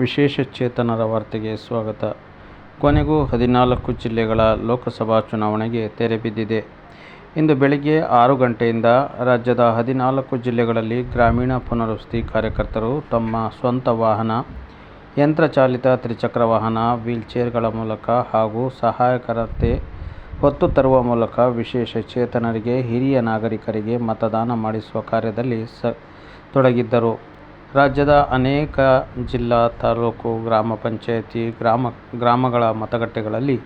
ವಿಶೇಷ ಚೇತನರ ವಾರ್ತೆಗೆ ಸ್ವಾಗತ. ಕೊನೆಗೂ 14 ಜಿಲ್ಲೆಗಳ ಲೋಕಸಭಾ ಚುನಾವಣೆಗೆ ತೆರೆ ಬಿದ್ದಿದೆ. ಇಂದು ಬೆಳಗ್ಗೆ 6 ಗಂಟೆಯಿಂದ ರಾಜ್ಯದ 14 ಜಿಲ್ಲೆಗಳಲ್ಲಿ ಗ್ರಾಮೀಣ ಪುನರ್ವಸತಿ ಕಾರ್ಯಕರ್ತರು ತಮ್ಮ ಸ್ವಂತ ವಾಹನ, ಯಂತ್ರಚಾಲಿತ ತ್ರಿಚಕ್ರ ವಾಹನ, ವೀಲ್ಚೇರ್ಗಳ ಮೂಲಕ ಹಾಗೂ ಸಹಾಯಕರಂತೆ ಹೊತ್ತು ತರುವ ಮೂಲಕ ವಿಶೇಷ ಚೇತನರಿಗೆ, ಹಿರಿಯ ನಾಗರಿಕರಿಗೆ ಮತದಾನ ಮಾಡಿಸುವ ಕಾರ್ಯದಲ್ಲಿ ತೊಡಗಿದ್ದರು. ರಾಜ್ಯದ ಅನೇಕ ಜಿಲ್ಲಾ, ತಾಲೂಕು, ಗ್ರಾಮ ಪಂಚಾಯಿತಿ, ಗ್ರಾಮಗಳ ಮತಗಟ್ಟೆಗಳಲ್ಲಿ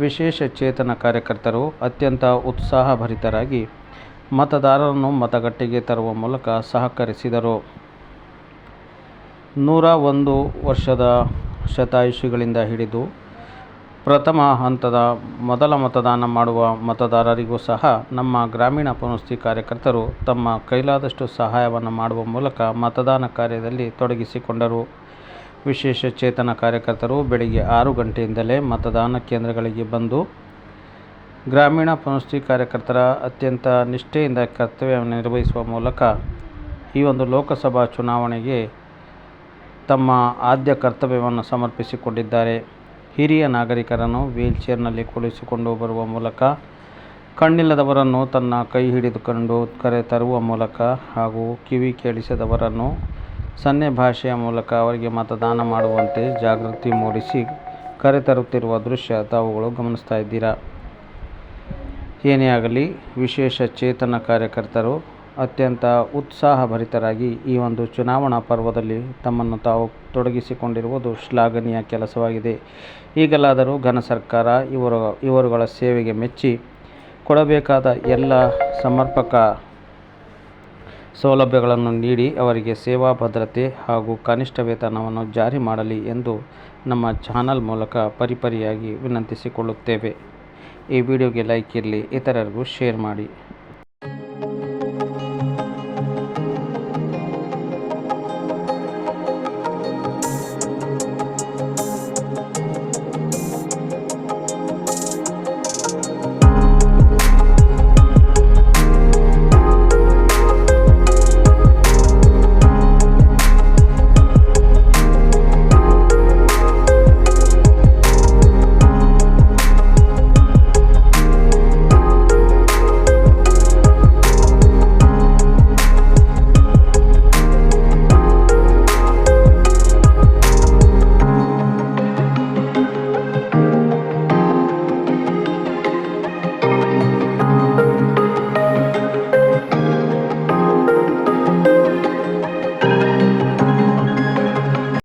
ವಿಶೇಷ ಚೇತನ ಕಾರ್ಯಕರ್ತರು ಅತ್ಯಂತ ಉತ್ಸಾಹಭರಿತರಾಗಿ ಮತದಾರರನ್ನು ಮತಗಟ್ಟೆಗೆ ತರುವ ಮೂಲಕ ಸಹಕರಿಸಿದರು. 101 ವರ್ಷದ ಶತಾಯುಷಿಗಳಿಂದ ಹಿಡಿದು ಪ್ರಥಮ ಹಂತದ ಮೊದಲ ಮತದಾನ ಮಾಡುವ ಮತದಾರರಿಗೂ ಸಹ ನಮ್ಮ ಗ್ರಾಮೀಣ ಪುನರ್ವಸತಿ ಕಾರ್ಯಕರ್ತರು ತಮ್ಮ ಕೈಲಾದಷ್ಟು ಸಹಾಯವನ್ನು ಮಾಡುವ ಮೂಲಕ ಮತದಾನ ಕಾರ್ಯದಲ್ಲಿ ತೊಡಗಿಸಿಕೊಂಡರು. ವಿಶೇಷ ಚೇತನ ಕಾರ್ಯಕರ್ತರು ಬೆಳಗ್ಗೆ 6 ಗಂಟೆಯಿಂದಲೇ ಮತದಾನ ಕೇಂದ್ರಗಳಿಗೆ ಬಂದು ಗ್ರಾಮೀಣ ಪುನರ್ವಸತಿ ಕಾರ್ಯಕರ್ತರ ಅತ್ಯಂತ ನಿಷ್ಠೆಯಿಂದ ಕರ್ತವ್ಯವನ್ನು ನಿರ್ವಹಿಸುವ ಮೂಲಕ ಈ ಒಂದು ಲೋಕಸಭಾ ಚುನಾವಣೆಗೆ ತಮ್ಮ ಆದ್ಯ ಕರ್ತವ್ಯವನ್ನು ಸಮರ್ಪಿಸಿಕೊಂಡಿದ್ದಾರೆ. ಹಿರಿಯ ನಾಗರಿಕರನ್ನು ವೀಲ್ಚೇರ್ನಲ್ಲಿ ಕುಳಿಸಿಕೊಂಡು ಬರುವ ಮೂಲಕ, ಕಣ್ಣಿಲ್ಲದವರನ್ನು ತನ್ನ ಕೈ ಹಿಡಿದುಕೊಂಡು ಕರೆತರುವ ಮೂಲಕ ಹಾಗೂ ಕಿವಿ ಕೇಳಿಸದವರನ್ನು ಸನ್ನೆ ಭಾಷೆಯ ಮೂಲಕ ಅವರಿಗೆ ಮತದಾನ ಮಾಡುವಂತೆ ಜಾಗೃತಿ ಮೂಡಿಸಿ ಕರೆತರುತ್ತಿರುವ ದೃಶ್ಯ ತಾವುಗಳು ಗಮನಿಸ್ತಾ ಇದ್ದೀರಾ. ಏನೇ ಆಗಲಿ, ವಿಶೇಷ ಚೇತನ ಕಾರ್ಯಕರ್ತರು ಅತ್ಯಂತ ಉತ್ಸಾಹಭರಿತರಾಗಿ ಈ ಒಂದು ಚುನಾವಣಾ ಪರ್ವದಲ್ಲಿ ತಮ್ಮನ್ನು ತಾವು ತೊಡಗಿಸಿಕೊಂಡಿರುವುದು ಶ್ಲಾಘನೀಯ ಕೆಲಸವಾಗಿದೆ. ಈಗಲಾದರೂ ಘನ ಸರ್ಕಾರ ಇವರುಗಳ ಸೇವೆಗೆ ಮೆಚ್ಚಿ ಕೊಡಬೇಕಾದ ಎಲ್ಲ ಸಮರ್ಪಕ ಸೌಲಭ್ಯಗಳನ್ನು ನೀಡಿ ಅವರಿಗೆ ಸೇವಾ ಭದ್ರತೆ ಹಾಗೂ ಕನಿಷ್ಠ ವೇತನವನ್ನು ಜಾರಿ ಮಾಡಲಿ ಎಂದು ನಮ್ಮ ಚಾನಲ್ ಮೂಲಕ ಪರಿಪರಿಯಾಗಿ ವಿನಂತಿಸಿಕೊಳ್ಳುತ್ತೇವೆ. ಈ ವಿಡಿಯೋಗೆ ಲೈಕ್ ಇರಲಿ, ಇತರರಿಗೂ ಶೇರ್ ಮಾಡಿ.